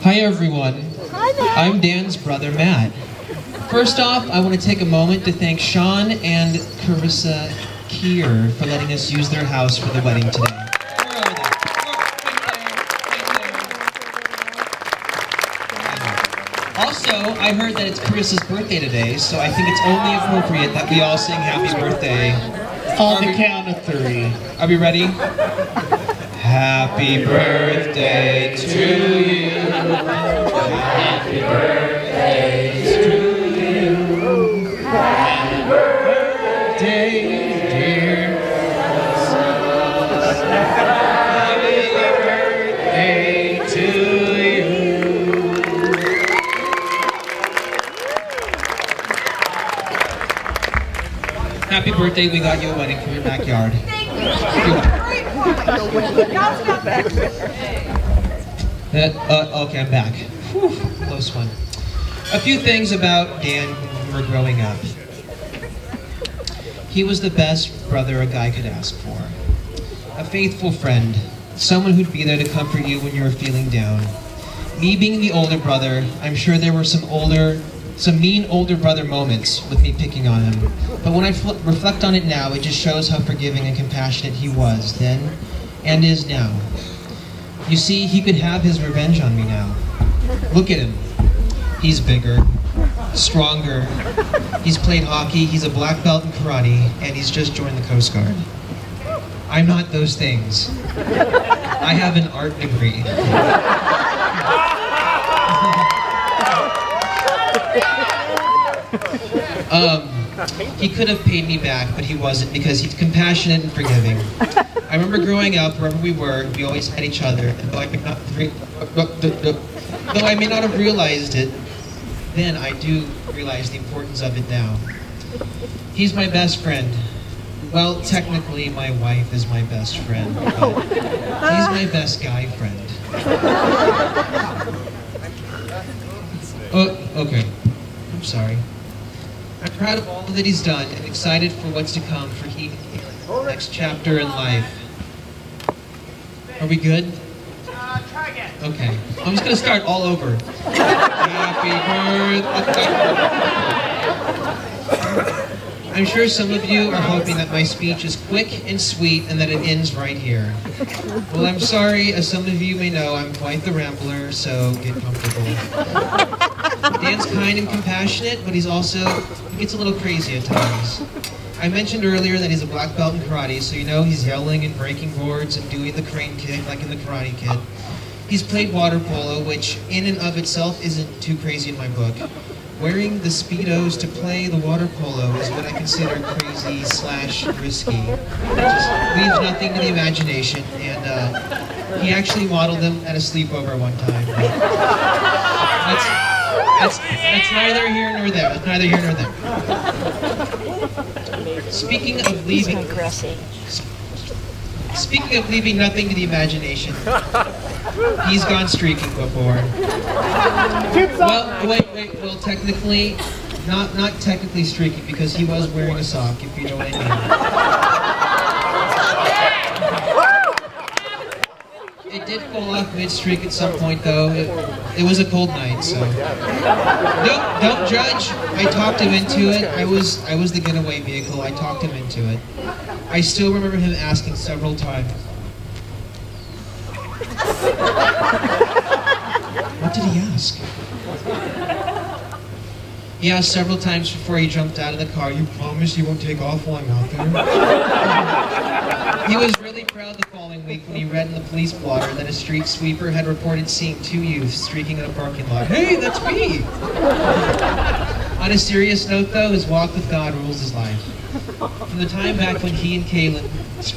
Hi everyone, I'm Dan's brother Matt. First off, I want to take a moment to thank Sean and Carissa Keir for letting us use their house for the wedding today. Also, I heard that it's Carissa's birthday today, so I think it's only appropriate that we all sing happy birthday. On the count of 3. Are we ready? Happy birthday to you. Happy birthday to you. Happy birthday, dear. Happy birthday to you. Happy birthday, we got you a wedding from your backyard. Okay, I'm back. Whew, close one. A few things about Dan when we were growing up. He was the best brother a guy could ask for. A faithful friend, someone who'd be there to comfort you when you were feeling down. Me being the older brother, I'm sure there were some mean older brother moments with me picking on him. But when I reflect on it now, it just shows how forgiving and compassionate he was then and is now. You see, he could have his revenge on me now. Look at him. He's bigger, stronger, he's played hockey, he's a black belt in karate, and he's just joined the Coast Guard. I'm not those things. I have an art degree. He could have paid me back, but he wasn't because he's compassionate and forgiving. I remember growing up, wherever we were, we always had each other, and though I may not have realized it then, I do realize the importance of it now. He's my best friend. Well, technically, my wife is my best friend, but he's my best guy friend. Oh, okay. I'm sorry. I'm proud of all that he's done and excited for what's to come for he and Kaylin's next chapter in life. Are we good? Try again. Okay. I'm just going to start all over. Happy birthday. I'm sure some of you are hoping that my speech is quick and sweet and that it ends right here. Well, I'm sorry, as some of you may know, I'm quite the rambler, so get comfortable. Dan's kind and compassionate, but he gets a little crazy at times. I mentioned earlier that he's a black belt in karate, so you know he's yelling and breaking boards and doing the crane kick like in the Karate Kid. He's played water polo, which in and of itself isn't too crazy in my book. Wearing the Speedos to play the water polo is what I consider crazy / risky. It just leaves nothing to the imagination, and he actually modeled them at a sleepover one time. That's neither here nor there. That's neither here nor there. Speaking of leaving nothing to the imagination, he's gone streaking before. Well, wait. Well, technically, not technically streaking because he was wearing a sock, if you know what I mean. It did fall off mid-streak at some point, though. It was a cold night, so. Don't judge. I talked him into it. I was the getaway vehicle. I talked him into it. I still remember him asking several times. What did he ask? He asked several times before he jumped out of the car, "You promise you won't take off while I'm out there?" He was really proud the following week when he read in the police blotter that a street sweeper had reported seeing 2 youths streaking in a parking lot. Hey, that's me! On a serious note though, his walk with God rules his life. From the time back when he and Kaylin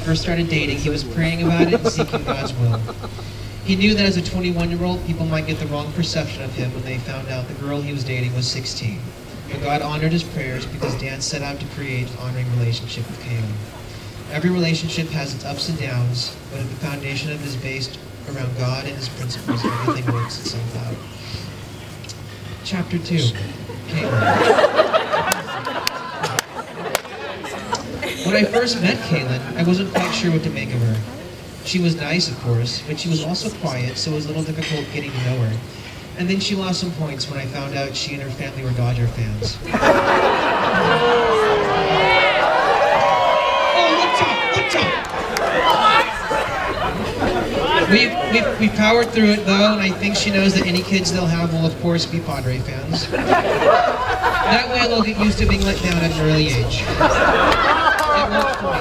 first started dating, he was praying about it and seeking God's will. He knew that as a 21-year-old, people might get the wrong perception of him when they found out the girl he was dating was 16. But God honored his prayers because Dan set out to create an honoring relationship with Kaylin. Every relationship has its ups and downs, but if the foundation of it is based around God and his principles, everything works itself out. Chapter 2. Kaylin. When I first met Kaylin, I wasn't quite sure what to make of her. She was nice, of course, but she was also quiet, so it was a little difficult getting to know her. And then she lost some points when I found out she and her family were Dodger fans. We've powered through it though, and I think she knows that any kids they'll have will of course be Padre fans. That way they'll get used to being let down at an early age. It worked for me.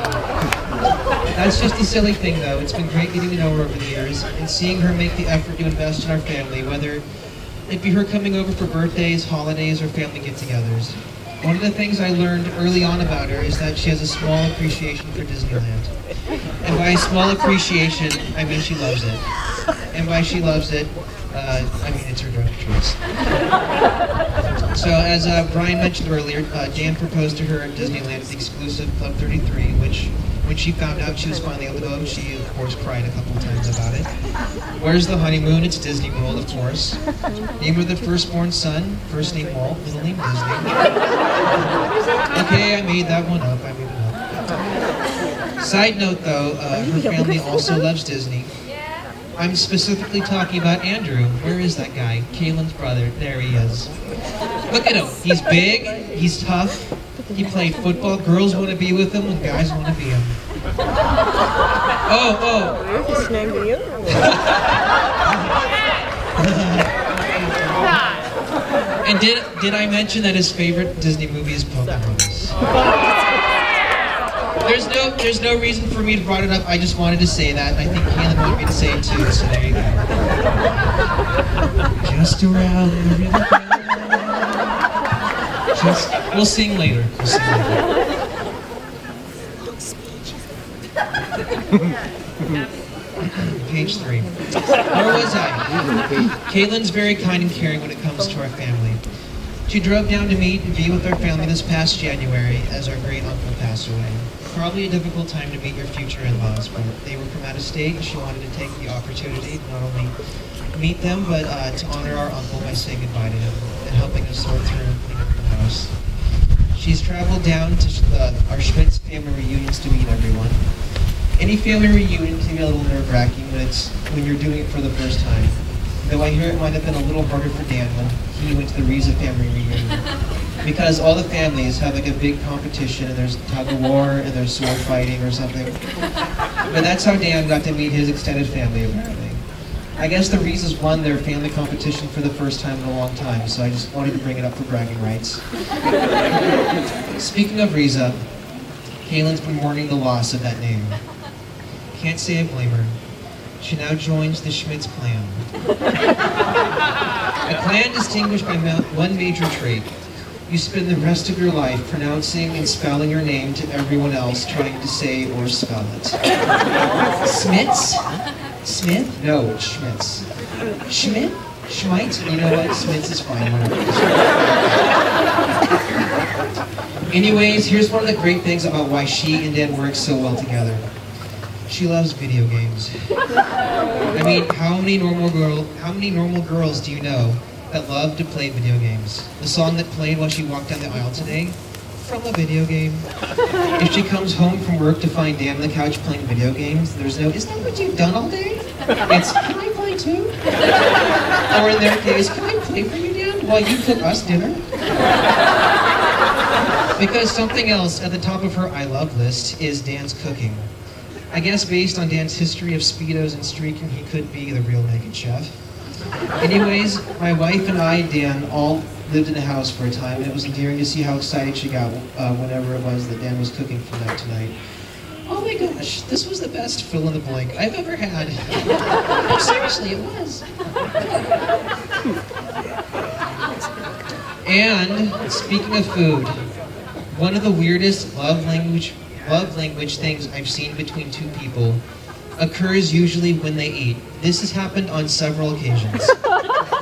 That's just a silly thing though. It's been great getting to know her over the years, and seeing her make the effort to invest in our family, whether it be her coming over for birthdays, holidays, or family get-togethers. One of the things I learned early on about her is that she has a small appreciation for Disneyland. And by small appreciation, I mean she loves it. And by she loves it, I mean it's her drug choice. So as Brian mentioned earlier, Dan proposed to her at Disneyland at the exclusive Club 33, which when she found out she was finally able to go, she of course cried a couple of times about it. Where's the honeymoon? It's Disney World, of course. Name of the firstborn son, first name Walt, middle name Disney. Okay, I made that one up. Side note though, her family also loves Disney. I'm specifically talking about Andrew. Where is that guy? Kaylin's brother. There he is. Look at him. He's big, he's tough, he played football. Girls want to be with him and guys want to be him. Oh. Just named you. And did I mention that his favorite Disney movie is Pocahontas? There's no reason for me to brought it up. I just wanted to say that. I think Kaylin wanted me to say it too, so there you go. Just around the river. We'll sing later. Page 3. Where was I? Kaylin's very kind and caring when it comes to our family. She drove down to meet and be with our family this past January as our great uncle passed away. Probably a difficult time to meet your future in-laws, but they were from out of state and she wanted to take the opportunity to not only meet them, but to honor our uncle by saying goodbye to him and helping us sort through and clean up the house. She's traveled down to our Schmitz family reunions to meet everyone. Any family reunion can be a little nerve-wracking when you're doing it for the first time. Though I hear it might have been a little harder for Dan when he went to the Riza family reunion. Because all the families have like a big competition and there's tug of war and there's sword fighting or something. But that's how Dan got to meet his extended family apparently. I guess the Rizas won their family competition for the first time in a long time, so I just wanted to bring it up for bragging rights. Speaking of Riza, Kaylin's been mourning the loss of that name. Can't say I blame her. She now joins the Schmitz clan. A clan distinguished by one major trait. You spend the rest of your life pronouncing and spelling your name to everyone else trying to say or spell it. Schmitz? Smith? No, Schmitz. Schmidt? Schmite? You know what? Schmitz is fine. Anyways, here's one of the great things about why she and Dan work so well together. She loves video games. I mean, how many normal girls do you know that love to play video games? The song that played while she walked down the aisle today? From a video game. If she comes home from work to find Dan on the couch playing video games, there's no, isn't that what you've done all day? It's, can I play too? Or in their case, can I play for you, Dan, while you cook us dinner? Because something else at the top of her I love list is Dan's cooking. I guess based on Dan's history of Speedos and streaking, he could be the real naked chef. Anyways, my wife and I, Dan, all lived in a house for a time, and it was endearing to see how excited she got whenever it was that Dan was cooking for them tonight. Oh my gosh, this was the best fill in the blank I've ever had. No, seriously, it was. And speaking of food, one of the weirdest love language things I've seen between two people occurs usually when they eat. This has happened on several occasions,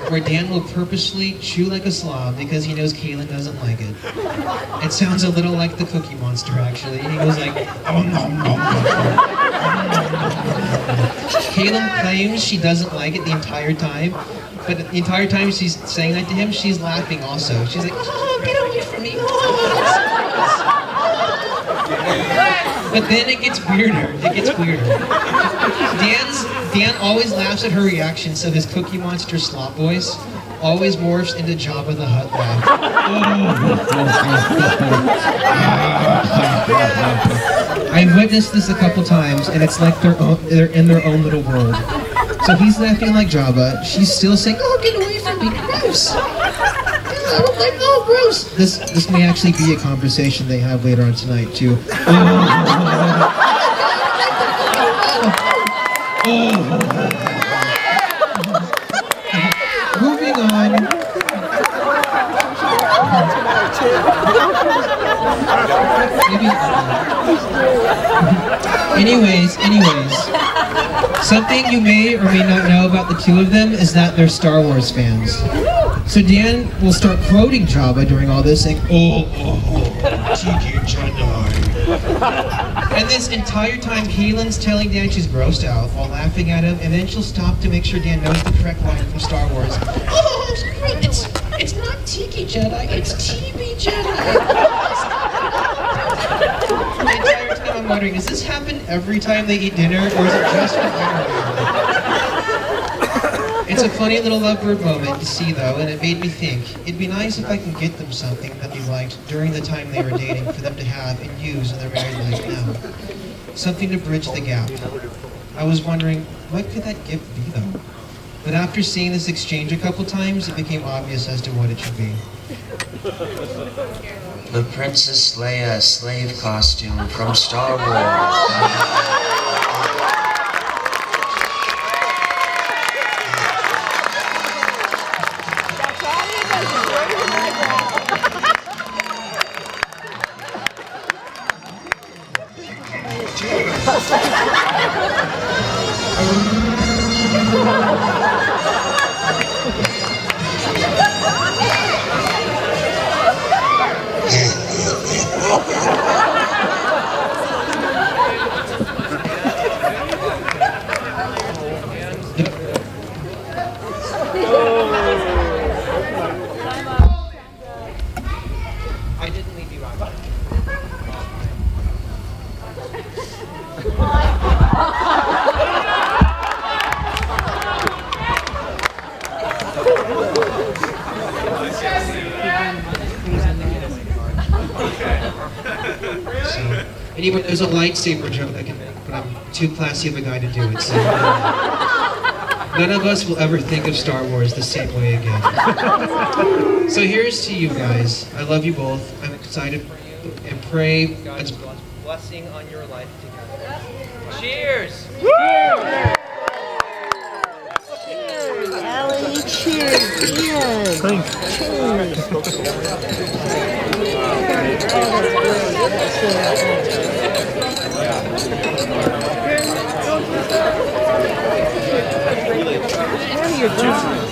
where Dan will purposely chew like a slob because he knows Kaylin doesn't like it. It sounds a little like the Cookie Monster, actually. He goes like, oh, nom, nom, nom. Kaylin claims she doesn't like it the entire time, but the entire time she's saying that to him, she's laughing also. She's like, oh, get away from me. But then it gets weirder. It gets weirder. Dan always laughs at her reactions of his Cookie Monster slop voice, always morphs into Jabba the Hutt laugh. I've witnessed this a couple times, and it's like they're in their own little world. So he's laughing like Jabba. She's still saying, "Oh, get away from me, gross! Oh, gross!" This may actually be a conversation they have later on tonight too. Moving on. Anyways. Something you may or may not know about the two of them is that they're Star Wars fans. So Dan will start quoting Jabba during all this, saying, Tiki Jedi. And this entire time, Kalen's telling Dan she's grossed out while laughing at him, and then she'll stop to make sure Dan knows the correct line from Star Wars. It's not Tiki Jedi, it's TV Jedi. The entire time I'm wondering, does this happen every time they eat dinner, or is it just for dinner? It's a funny little lovebird moment to see, though, and it made me think, it'd be nice if I could get them something that they liked during the time they were dating for them to have and use in their married life now. Something to bridge the gap. I was wondering, what could that gift be, though? But after seeing this exchange a couple times, it became obvious as to what it should be. The Princess Leia slave costume from Star Wars. I didn't leave you out. Anyway, there's a lightsaber joke that can, but I'm too classy of a guy to do it, so none of us will ever think of Star Wars the same way again. So here's to you guys. I love you both. I'm excited for you and pray God's blessing on your life together. Cheers! Cheers, Allie. Cheers, Ian. Thanks. Cheers. What are you doing?